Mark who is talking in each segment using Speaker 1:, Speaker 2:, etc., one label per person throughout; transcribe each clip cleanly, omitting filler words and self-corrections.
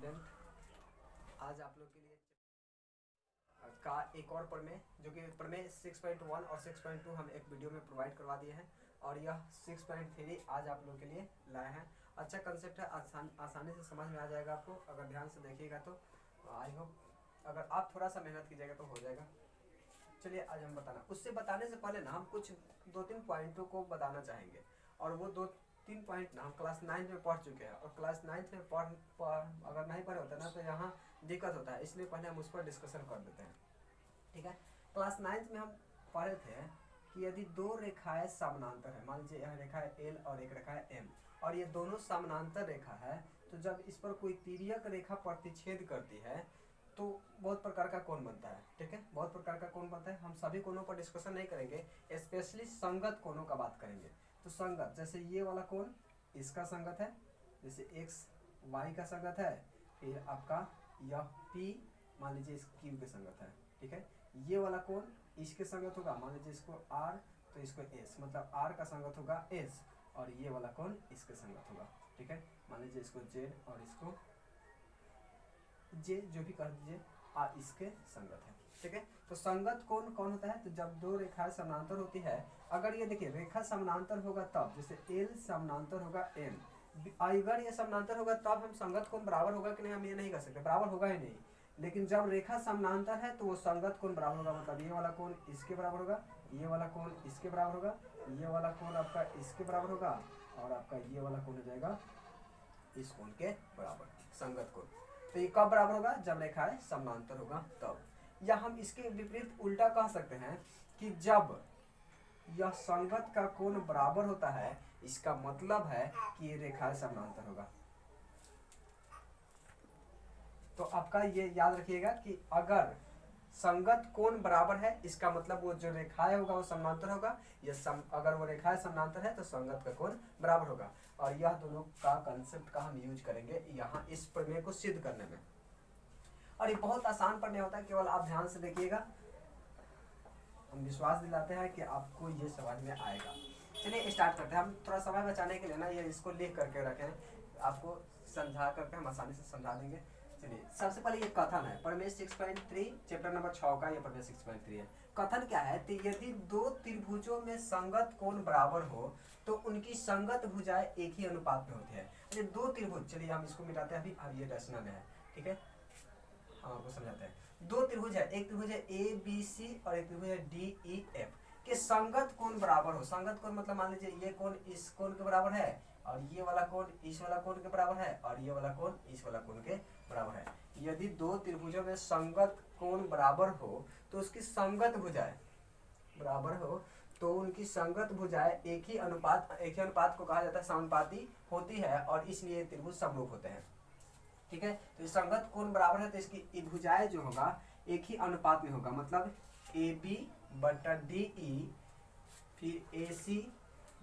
Speaker 1: Student, आज आप लोग के लिए का एक और प्रमेय जो कि प्रमेय 6.1 और 6.2 हम एक वीडियो में प्रोवाइड करवा दिए हैं और यह 6.3 आज आप लोग के लिए लाए हैं। अच्छा कंसेप्ट है, आसानी से समझ में आ जाएगा आपको अगर ध्यान से देखिएगा तो। आई होप अगर आप थोड़ा सा मेहनत कीजिएगा तो हो जाएगा। चलिए आज हम उससे बताने से पहले ना हम कुछ 2-3 पॉइंटों को बताना चाहेंगे और वो 2-3 पॉइंट ना हम क्लास 9 में पढ़ चुके हैं और क्लास 9 में अगर नहीं पढ़े होते ना तो यहाँ दिक्कत होता है, इसलिए पहले हम उस पर डिस्कशन कर देते हैं। ठीक है, क्लास 9 में हम पढ़े थे कि यदि दो रेखाएं समानांतर है, मान लीजिए यह रेखा है एल और एक रेखा है एम और ये दोनों समानांतर रेखा है, तो जब इस पर कोई तिर्यक रेखा प्रतिच्छेद करती है तो बहुत प्रकार का कोण बनता है। ठीक है, बहुत प्रकार का कोण बनता है। हम सभी कोणों पर डिस्कशन नहीं करेंगे, स्पेशली संगत कोणों का बात करेंगे। तो संगत जैसे ये वाला कोण इसका संगत है, जैसे एक्स वाई का संगत है, फिर आपका यह पी मान लीजिए इस क्यू के संगत है। ठीक है, ये वाला कोण इसके संगत होगा, मान लीजिए इसको आर तो इसको एस, मतलब आर का संगत होगा एस और ये वाला कोण इसके संगत होगा। ठीक है, मान लीजिए इसको जेड और इसको जे जो भी कह दीजिए इसके संगत है। ठीक है, तो संगत कोण कौन होता है? तो जब दो रेखाएं समानांतर होती है, अगर ये देखिए रेखा समानांतर होगा तब, जैसे एल समानांतर होगा एम, अगर ये समानांतर होगा तब हम संगत कोण बराबर होगा कि नहीं हम ये नहीं कर सकते, बराबर होगा ही नहीं। लेकिन जब रेखा समानांतर है तो वो संगत कोण बराबर होगा, मतलब ये वाला कोण इसके बराबर होगा, ये वाला कोण इसके बराबर होगा, ये वाला कोण आपका इसके बराबर होगा और आपका ये वाला कोण हो जाएगा इस कोण के बराबर, संगत कोण। तो ये कब बराबर होगा? जब रेखाएं समानांतर होगा तब। या हम इसके विपरीत उल्टा कह सकते हैं कि जब यह संगत का कोण बराबर होता है, इसका मतलब है कि ये रेखाएं समानांतर होगा। तो आपका ये याद रखिएगा कि अगर संगत कोण बराबर है इसका मतलब वो जो रेखाएं होगा वो समानांतर होगा, अगर वो रेखाएं समानांतर है तो संगत का कोण बराबर होगा। और यह दोनों का कंसेप्ट का हम यूज करेंगे यहाँ इस प्रमेय को सिद्ध करने में। और ये बहुत आसान प्रमेय होता है, केवल आप ध्यान से देखिएगा, हम विश्वास दिलाते हैं कि आपको ये समझ में आएगा। चलिए स्टार्ट करते हैं। हम थोड़ा समय बचाने के लिए ना ये इसको लिख करके रखें, आपको समझा करके हम आसानी से समझा देंगे। चलिए सबसे पहले ये कथन है प्रमेय 6.3 चैप्टर नंबर 6 का, ये प्रमेय 6.3 है। कथन क्या है? तो यदि दो त्रिभुजों में संगत कोण बराबर हो तो उनकी संगत भुजाएं एक ही अनुपात में होती है। ये दो त्रिभुज, चलिए हम इसको मिटाते हैं, अभी ये रचना में है। ठीक है, हम आपको समझाते हैं। दो त्रिभुज है, एक त्रिभुज है ए बी सी और एक त्रिभुज है डी ई एफ के संगत कोण बराबर हो। संगत कोण मतलब मान लीजिए ये कोण इस कोण के बराबर है और ये वाला कोण इस वाला कोण के बराबर है और ये वाला कोण इस वाला कोण के बराबर है। यदि दो त्रिभुजों में संगत कोण बराबर हो तो उसकी संगत भुजाएं बराबर हो तो उनकी संगत भुजाएं एक ही अनुपात को कहा जाता है समानुपाती होती है और इसलिए त्रिभुज समरूप होते हैं। ठीक है, तो संगत कोण बराबर है तो इसकी भुजाएं जो होगा एक ही अनुपात में होगा, मतलब ए बी बटा डी ई फिर ए सी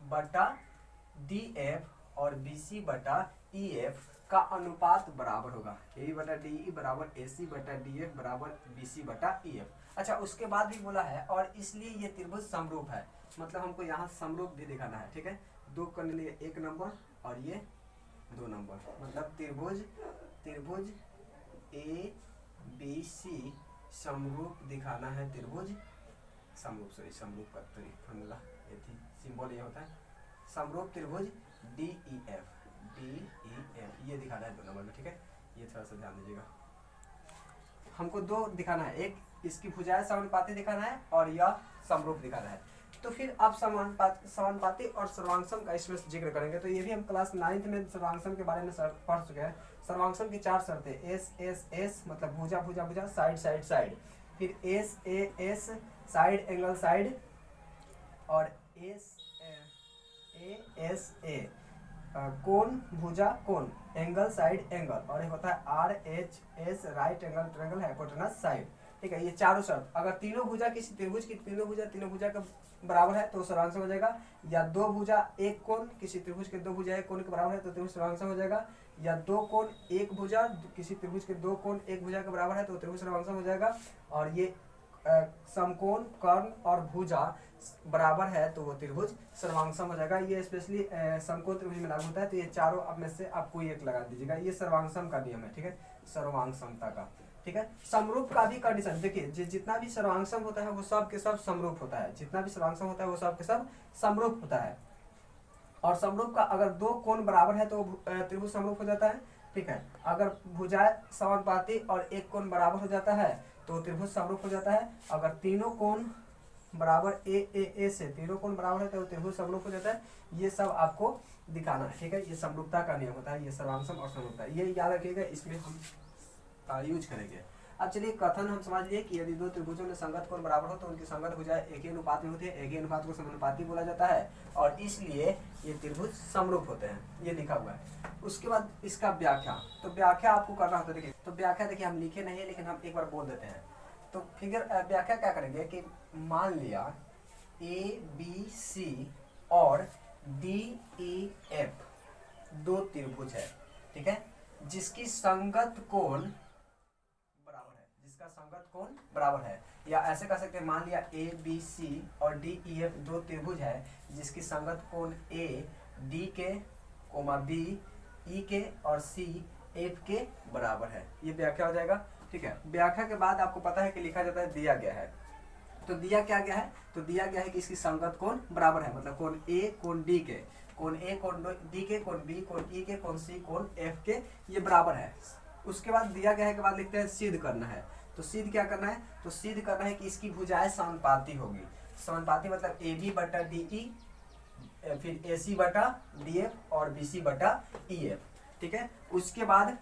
Speaker 1: बटा डी एफ और बी सी बटा ई एफ का अनुपात बराबर होगा। ए बी बटा डी ई बराबर ए सी बटा डी एफ बराबर बी सी बटा ई एफ। अच्छा, उसके बाद भी बोला है और इसलिए ये त्रिभुज समरूप है, मतलब हमको यहाँ समरूप भी दिखाना है। ठीक है, दो करने लिए 1 नंबर और ये 2 नंबर, मतलब त्रिभुज ए बी सी समरूप दिखाना है। त्रिभुज समरूप का फॉर्मूला सिंबल ये होता है, समरूप त्रिभुज डी ई एफ ये दिखाना है 2 नंबर में। ठीक है, ये थोड़ा सा ध्यान दीजिएगा, हमको 2 दिखाना है, एक इसकी भुजाएं समानुपाती दिखाना है और यह समरूप दिखाना है। तो फिर आप समानुपाती और सर्वांगसम का इसमें जिक्र करेंगे। तो ये भी हम क्लास 9 में सर्वांगसम के बारे में पढ़ चुके हैं। सर्वांगसम की 4 शर्तें, एस एस एस मतलब भुजा भुजा भुजा, साइड साइड साइड, फिर S A S side angle side और एस ए एस ए कोण भुजा कोण, एंगल साइड एंगल, और एक होता है R H S right angle triangle hypotenuse side. ठीक है, ये चारों शर्त अगर तीनों भुजा किसी त्रिभुज की तीनों भुजा का बराबर है तो सर्वांगसम हो जाएगा, या दो भुजा एक कोण किसी त्रिभुज के 2 भुजा एक कोण के बराबर है तो त्रिभुज सर्वांगसम हो जाएगा, या 2 कोण एक भुजा किसी त्रिभुज के 2 कोण एक भुजा के बराबर है तो त्रिभुज सर्वांगसम हो जाएगा, और ये समकोण कर्ण और भुजा बराबर है तो वो त्रिभुज सर्वांगसम हो जाएगा। ये स्पेशली समकोण त्रिभुज में लागू होता है। तो ये चारों अब में से आप कोई एक लगा दीजिएगा, ये सर्वांगसम का नियम है। ठीक है, सर्वांग समता का, ठीक है। समरूप का भी कंडीशन देखिए, जितना भी सर्वांग सम होता है वो सब के सब समरूप होता है, जितना भी सर्वांग सम होता है वो सब के सब समरूप होता है। और समरूप का अगर दो कोण बराबर है तो त्रिभुज समरूप हो जाता है, ठीक है। अगर भुजाएं समानुपाती और एक कोण बराबर हो जाता है तो त्रिभुज समरूप हो जाता है। अगर तीनों कोण बराबर ए से तीनों कोण बराबर है तो त्रिभुज समरूप हो जाता है। ये सब आपको दिखाना है, ठीक है। ये समरूपता का नियम होता है, ये सर्वांग सम और समरूपता, ये याद रखिएगा, इसमें हम यूज करेंगे। अब चलिए कथन हम समझ लिए कि यदि दो त्रिभुजों में संगत कोण बराबर हो तो उनकी संगत भुजाएं एक ही अनुपात में होती है, एक ही अनुपात को समानुपाती बोला जाता है और इसलिए ये त्रिभुज समरूप होते हैं, ये लिखा हुआ है। उसके बाद इसका व्याख्या, तो व्याख्या आपको करना होता है। देखिए तो व्याख्या देखिए हम लिखे नहीं है लेकिन हम एक बार बोल देते हैं। तो फिगर व्याख्या क्या करेंगे कि मान लिया ABC और DEF दो त्रिभुज है, ठीक है, जिसकी संगत कोण बराबर है, जिसका संगत कोण बराबर है। या ऐसे कह सकते हैं, मान लिया ABC और DEF दो त्रिभुज है जिसकी संगत कोण A D के, B E के और C F के बराबर है। ये व्याख्या हो जाएगा, ठीक है। व्याख्या के बाद आपको पता है कि लिखा जाता है दिया गया है। तो दिया क्या गया है, तो दिया गया है कि इसकी संगत कोण बराबर है, मतलब कोण A कोण D के, कोण A कोण D के, कोण B कोण E के, कोण C कोण F के, ये बराबर है। उसके बाद दिया गया है के बाद लिखते हैं सिद्ध करना है। तो सिद्ध क्या करना है, तो सिद्ध करना है कि इसकी भुजाएं समानुपाती होगी। समानुपाती मतलब AB बटा DE, फिर AC बटा DF और BC बटा EF, ठीक है। उसके बाद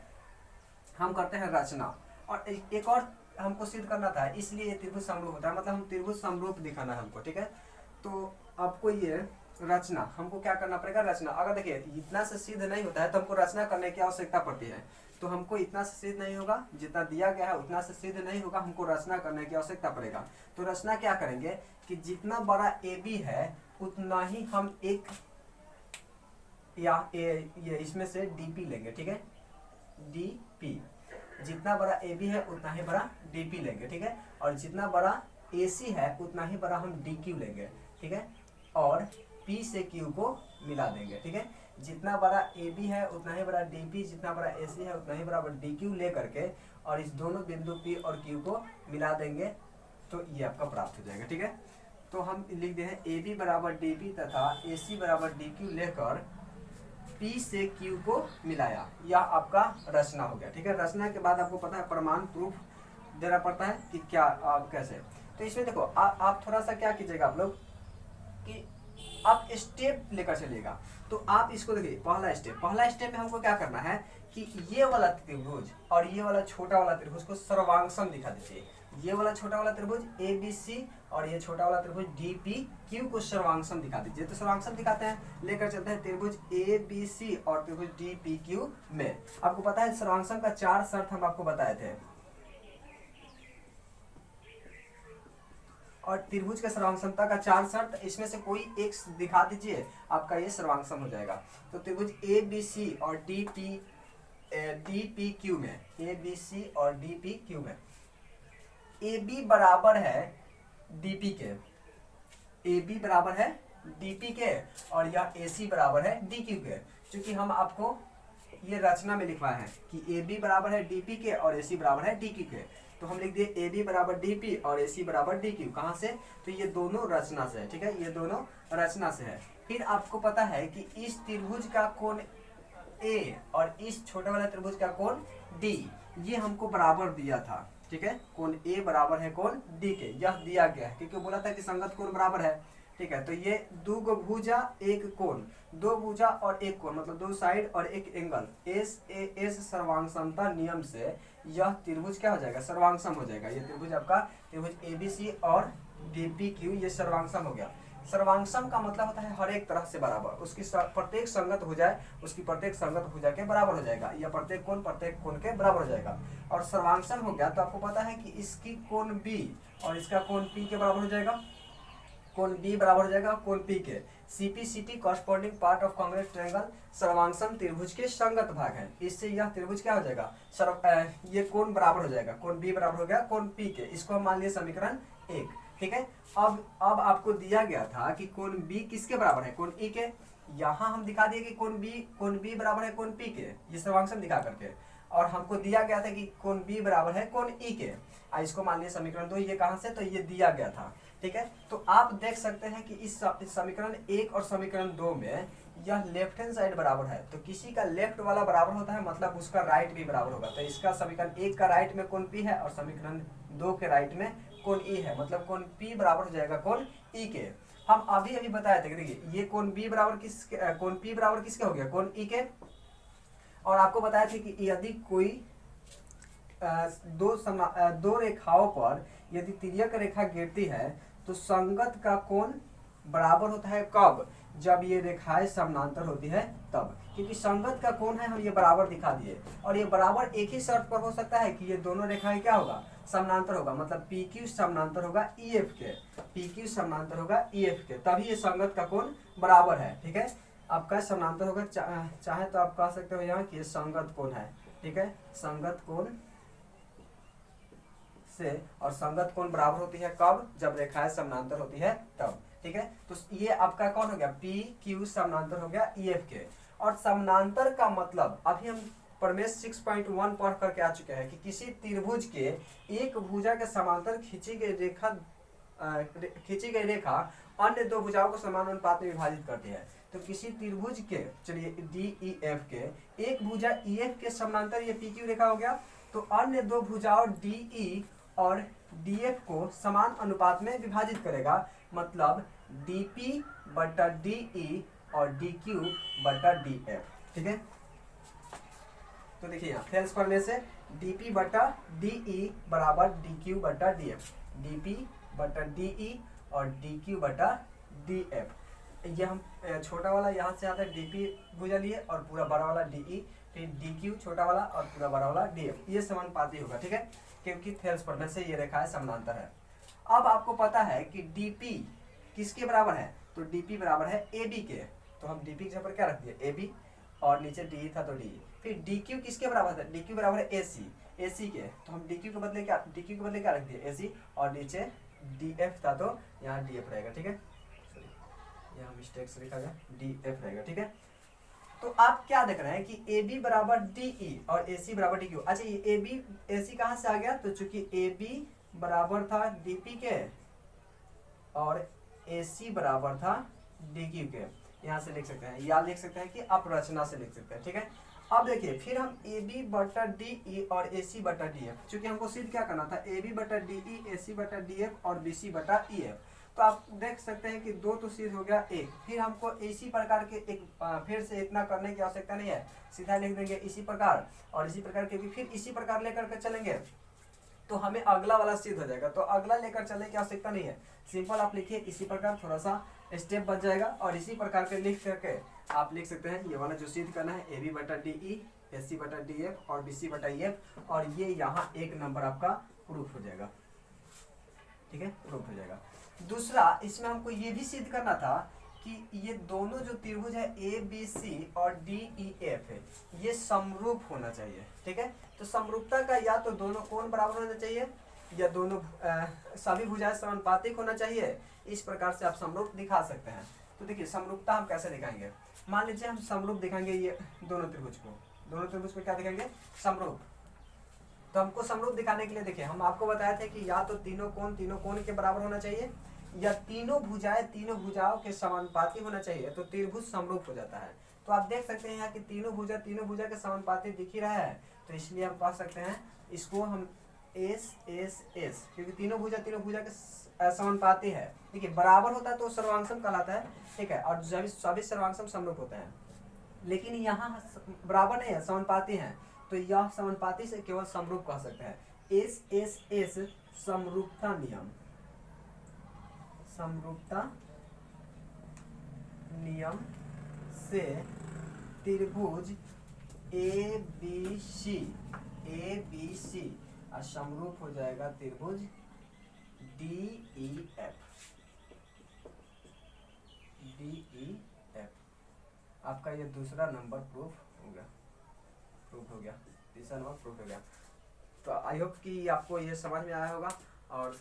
Speaker 1: हम करते हैं रचना, और एक और हमको सिद्ध करना था, इसलिए ये त्रिभुज समरूप होता है, मतलब हम त्रिभुज समरूप दिखाना है हमको, ठीक है। तो आपको ये रचना हमको क्या करना पड़ेगा, रचना। अगर देखिए इतना से सिद्ध नहीं होता है तो हमको रचना करने की आवश्यकता पड़ती है। तो हमको इतना से सिद्ध नहीं होगा, जितना दिया गया है उतना से सिद्ध नहीं होगा, हमको रचना करने की आवश्यकता पड़ेगा। तो रचना क्या करेंगे कि जितना बड़ा AB है उतना ही हम एक या ये इसमें से DP लेंगे, ठीक है, DP। जितना बड़ा AB है उतना ही बड़ा DP लेंगे, ठीक है। और जितना बड़ा AC है उतना ही बड़ा हम DQ लेंगे, ठीक है। और P से Q को मिला देंगे, ठीक है। जितना बड़ा AB है उतना ही बड़ा DP, जितना बड़ा AC है उतना ही बड़ा DQ ले करके और इस दोनों बिंदु P और Q को मिला देंगे तो ये आपका प्राप्त हो जाएगा, ठीक है। तो हम लिख दे हैं AB बराबर DP तथा AC बराबर DQ लेकर P से Q को मिलाया, यह आपका रचना हो गया, ठीक है। रचना के बाद आपको पता है प्रमाण प्रूफ देना पड़ता है कि क्या कैसे। तो इसमें देखो आप थोड़ा सा क्या कीजिएगा आप लोग कि आप स्टेप लेकर चलिएगा। तो आप इसको देखिए, पहला स्टेप में हमको क्या करना है कि ये वाला त्रिभुज और ये वाला छोटा वाला त्रिभुज को सर्वांग सम दिखा दीजिए। ये वाला छोटा वाला त्रिभुज ABC और ये छोटा वाला त्रिभुज DPQ को सर्वांग सम दिखा दीजिए। तो सर्वांग सम दिखाते हैं, लेकर चलते हैं त्रिभुज ABC और त्रिभुज DPQ में। आपको पता है सर्वांग सम का 4 शर्त हम आपको बताए थे, और त्रिभुज के सर्वांग समता का 4 शर्त, इसमें से कोई एक दिखा दीजिए, आपका ये सर्वांग सम हो जाएगा। तो त्रिभुज ABC और DPQ में, ABC और DPQ में AB बराबर है DP के, AB बराबर है DP के और यह AC बराबर है DQ के। क्योंकि हम आपको ये रचना में लिखवाए हैं कि AB बराबर है DP के और AC बराबर है DQ के, तो हम लिख दिए AB बराबर DP और AC बराबर DQ। कहाँ से, तो ये दोनों रचना से है, ठीक है, ये दोनों रचना से है। फिर आपको पता है कि इस त्रिभुज का कोण A और इस छोटे वाला त्रिभुज का कोण D, ये हमको बराबर दिया था, ठीक है। कोण A बराबर है कोण D के, यह दिया गया है क्योंकि बोला था कि संगत कोण बराबर है, ठीक है। तो ये दो भुजा एक कोण, दो भुजा और एक कोण मतलब दो साइड और एक एंगल, एस सर्वांग समता नियम से यह त्रिभुज क्या हो जाएगा, सर्वांग सम हो जाएगा। ये त्रिभुज आपका त्रिभुज ABC और DPQ ये सर्वांग सम हो गया। सर्वांग सम का मतलब होता है हर एक तरह से बराबर, उसकी प्रत्येक संगत भुजाएं उसकी प्रत्येक संगत भुजा के बराबर हो जाएगा, या प्रत्येक कोण के बराबर हो जाएगा। और सर्वांग सम हो गया तो आपको पता है कि इसकी कोण B और इसका कोण P के बराबर हो जाएगा, कोण B बराबर हो जाएगा कोण P के। CPCT corresponding part of Congress triangle सर्वांग सम त्रिभुज के संगत भाग है, इससे यह त्रिभुज क्या हो जाएगा, ये कोण बराबर हो जाएगा, कोण B बराबर हो गया कोण P के। इसको हम मान लिए समीकरण 1, ठीक है। अब आपको दिया गया था कि कोण B किसके बराबर है, कोण E के। यहाँ हम दिखा दिए कि कोण B बराबर है कोण P के, ये सर्वांग सम दिखा करके। और हमको दिया गया था कि कोण बी बराबर है कोण ई के। इसको मान लीजिए समीकरण 2, ये कहाँ से, तो ये दिया गया था, ठीक है। तो आप देख सकते हैं कि इस समीकरण 1 और समीकरण 2 में यह लेफ्ट हैंड साइड बराबर है, तो किसी का लेफ्ट वाला बराबर होता है मतलब उसका राइट भी बराबर होगा। तो इसका समीकरण 1 का राइट में कोण पी है और समीकरण 2 के राइट में कोण ई है, मतलब कोण पी बराबर हो जाएगा कोण ई के। हम अभी अभी बताए थे, देखिए ये कोण बी बराबर किसके, कोण पी बराबर किसके हो गया, कोण ई के। और आपको बताया था कि यदि कोई दो रेखाओं पर यदि तिर्यक रेखा गिरती है तो संगत का कोण बराबर होता है कब, जब ये रेखाएं समानांतर होती है तब, क्योंकि संगत का कोण है हम ये बराबर दिखा दिए। और ये बराबर एक ही शर्त पर हो सकता है कि ये दोनों रेखाएं क्या होगा, समानांतर होगा, मतलब पी क्यू समानांतर होगा ई एफ के, पी क्यू समानांतर होगा ई एफ के, तभी ये संगत का कोण बराबर है, ठीक है। आपका समानांतर होगा, चाहे तो आप कह सकते हो यहाँ कि ये संगत कोण है, ठीक है, संगत कोण से। और संगत कोण बराबर होती है कब, जब रेखाएं समानांतर होती है तब, ठीक है। तो ये आपका कौन हो गया, पी क्यू समानांतर हो गया ई एफ के। और समानांतर का मतलब अभी हम प्रमेय 6.1 पढ़ करके आ चुके हैं कि किसी त्रिभुज के एक भुजा के समांतर खींची गई रेखा अन्य दो भुजाओं को समान अनुपात में विभाजित करती है। तो किसी त्रिभुज के, चलिए डी ई एफ के, एक भुजा ई एफ के समानांतर ये पी क्यू रेखा हो गया, तो अन्य दो भुजाओं डी ई और डी एफ को समान अनुपात में विभाजित करेगा, मतलब dp बटा de और dq बटा df, ठीक है। तो देखिए यहाँ थेल्स फॉर्मूले से dp बटा de बराबर dq बटा df, dp बटा de और dq बटा df। ये हम छोटा वाला यहाँ से आता है dp भुजा लिए और पूरा बड़ा वाला de, फिर dq छोटा वाला और पूरा बड़ा वाला df, ये समानुपाती होगा, ठीक है, क्योंकि थेल्स फॉर्मूले से ये रेखाएं समानांतर है। अब आपको पता है कि dp किसके बराबर है, तो dp बराबर है ab के, तो हम dp के जगह पर क्या रख दिए ab, और नीचे de था तो de। फिर dq किसके बराबर है, dq बराबर है ac के, तो हम dq के बदले क्या रख दिए ac, और नीचे df था तो यहाँ df रहेगा, ठीक है, यहाँ मिस्टेक से लिखा गया df रहेगा, ठीक है। तो आप क्या देख रहे हैं कि ab बराबर de और ac बराबर dq। अच्छा ये ab ac कहाँ से आ गया, तो चूंकि ab बराबर था dp के और AC बराबर था dq के, यहाँ से लिख सकते हैं, या लिख सकते हैं कि अपरचना से लिख सकते हैं, ठीक है। अब देखिए फिर हम AB बटा DE और AC बटा DF, चूंकि हमको सिद्ध क्या करना था, AB बटा DE, AC बटा DF और BC बटा EF, तो आप देख सकते हैं कि दो तो सिद्ध हो गया एक। फिर हमको इसी प्रकार के एक फिर से इतना करने की आवश्यकता नहीं है, सीधा लिख देंगे इसी प्रकार और इसी प्रकार के भी फिर इसी प्रकार लेकर के चलेंगे तो हमें अगला वाला सिद्ध हो जाएगा। तो अगला लेकर चलने की आवश्यकता नहीं है, सिंपल आप लिखिए इसी प्रकार, थोड़ा सा स्टेप बच जाएगा और इसी प्रकार के लिख करके आप लिख सकते हैं ये वाला जो सिद्ध करना है AB बटा DE, AC बटा DF और BC बटा EF, और ये यहाँ एक नंबर आपका प्रूफ हो जाएगा, ठीक है, प्रूफ हो जाएगा। दूसरा इसमें हमको ये भी सिद्ध करना था कि ये दोनों जो त्रिभुज है ABC और DEF है ये समरूप होना चाहिए, ठीक है। तो समरूपता का या तो दोनों कोण बराबर होना चाहिए या दोनों सभी भुजाएं समानुपातिक होना चाहिए, इस प्रकार से आप समरूप दिखा सकते हैं। तो देखिए समरूपता हम कैसे दिखाएंगे, मान लीजिए हम समरूप दिखाएंगे ये दोनों त्रिभुज को क्या दिखाएंगे, समरूप। तो हमको समरूप दिखाने के लिए देखिए हम आपको बताए थे कि या तो तीनों कोण के बराबर होना चाहिए या तीनों भुजाओं के समानुपाती होना चाहिए, तो त्रिभुज समरूप हो जाता है। तो आप देख सकते हैं यहाँ कि तीनों भुजा के समानुपाती दिख ही रहा है, तो इसलिए हम कह सकते हैं इसको हम एस, क्योंकि तीनों भुजा के समानुपाती है, ठीक है, बराबर होता है तो सर्वांगसम कहलाता है, ठीक है, और सभी सर्वांगसम समरूप होते हैं। लेकिन यहाँ बराबर नहीं है, समानुपाती है, तो यह समानुपाती से केवल समरूप कह सकते हैं। एस समरूपता नियम से त्रिभुज ABC और समरूप हो जाएगा त्रिभुज DEF। आपका ये दूसरा नंबर प्रूफ हो गया, तीसरा नंबर प्रूफ हो गया। तो आई होप कि आपको ये समझ में आया होगा और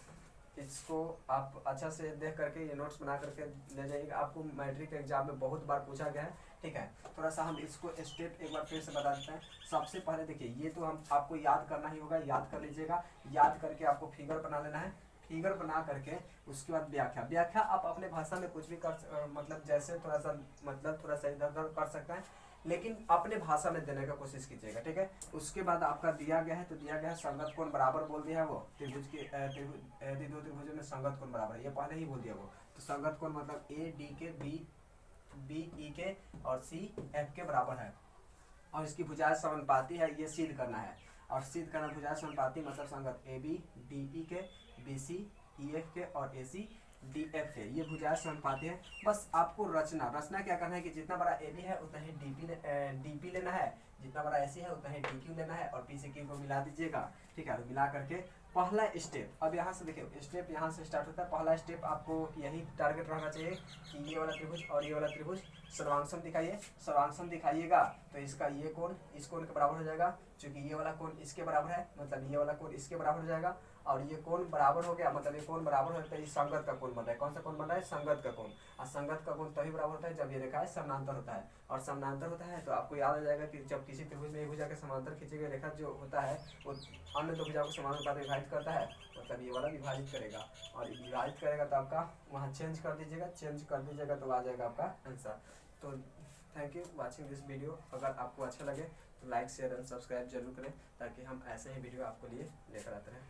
Speaker 1: इसको आप अच्छा से देख करके ये नोट्स बना करके ले जाइएगा, आपको मैट्रिक एग्जाम में बहुत बार पूछा गया है। ठीक है, थोड़ा सा हम इसको स्टेप एक बार फिर से बता देते हैं। सबसे पहले देखिए, ये तो हम आपको याद करना ही होगा, याद कर लीजिएगा। याद करके आपको फिगर बना लेना है, फिगर बना करके उसके बाद व्याख्या। व्याख्या आप अपने भाषा में कुछ भी मतलब जैसे थोड़ा सा मतलब थोड़ा सा इधर उधर कर सकते हैं, लेकिन अपने भाषा में देने का कोशिश कीजिएगा। ठीक है, उसके बाद आपका दिया गया है, तो दिया गया है संगत कोण बराबर बोल दिया है वो, त्रिभुज के दो त्रिभुजों में संगत कोण बराबर है, ये पहले ही बोल दिया वो। तो संगत कोण मतलब ए डी के, बी ई के और सी एफ के बराबर है, और इसकी भुजाएं समानुपाती है, ये सिद्ध करना है। और सिद्ध करना भुजाएं समानुपाती मतलब संगत ए बी डी ई के, बी सी ई एफ के और ए सी डी एफ के, ये भुजाएं समानुपाती है। बस आपको रचना क्या करना है कि जितना बड़ा ए बी है उतना ही डी पी लेना है, जितना बड़ा ए सी है उतना ही डी क्यू लेना है, और पी से क्यू को मिला दीजिएगा। ठीक है, मिला करके पहला स्टेप, अब यहाँ से देखिए स्टेप यहाँ से स्टार्ट होता है। पहला स्टेप आपको यही टारगेट रहना चाहिए कि ये वाला त्रिभुज और ये वाला त्रिभुज सर्वांगसम दिखाइए। सर्वांगसम दिखाइएगा तो इसका ये कोण इस कोण के बराबर हो जाएगा, क्योंकि ये वाला कोण इसके बराबर है, मतलब ये वाला कोण इसके बराबर हो जाएगा। और ये कोण बराबर हो गया, मतलब ये कोण बराबर होता है, ये संगत का कोण बन रहा है। कौन सा कोण बन रहा है? संगत का कोण। और संगत का कोण तभी बराबर होता है जब ये रेखा समानांतर होता है, और समानांतर होता है तो आपको याद आ जाएगा कि जब किसी त्रिभुज में एक भुजा के समानांतर खींची गई रेखा जो होता है वो अन्य दो भुजाओं को समानांतर विभाजित करता है, मतलब ये वाला विभाजित करेगा, और विभाजित करेगा तो आपका वहाँ चेंज कर दीजिएगा, तो आ जाएगा आपका आंसर। तो thank you watching this video. अगर आपको अच्छा लगे तो लाइक शेयर एंड सब्सक्राइब जरूर करें, ताकि हम ऐसे ही वीडियो आपको लिए लेकर आते रहें।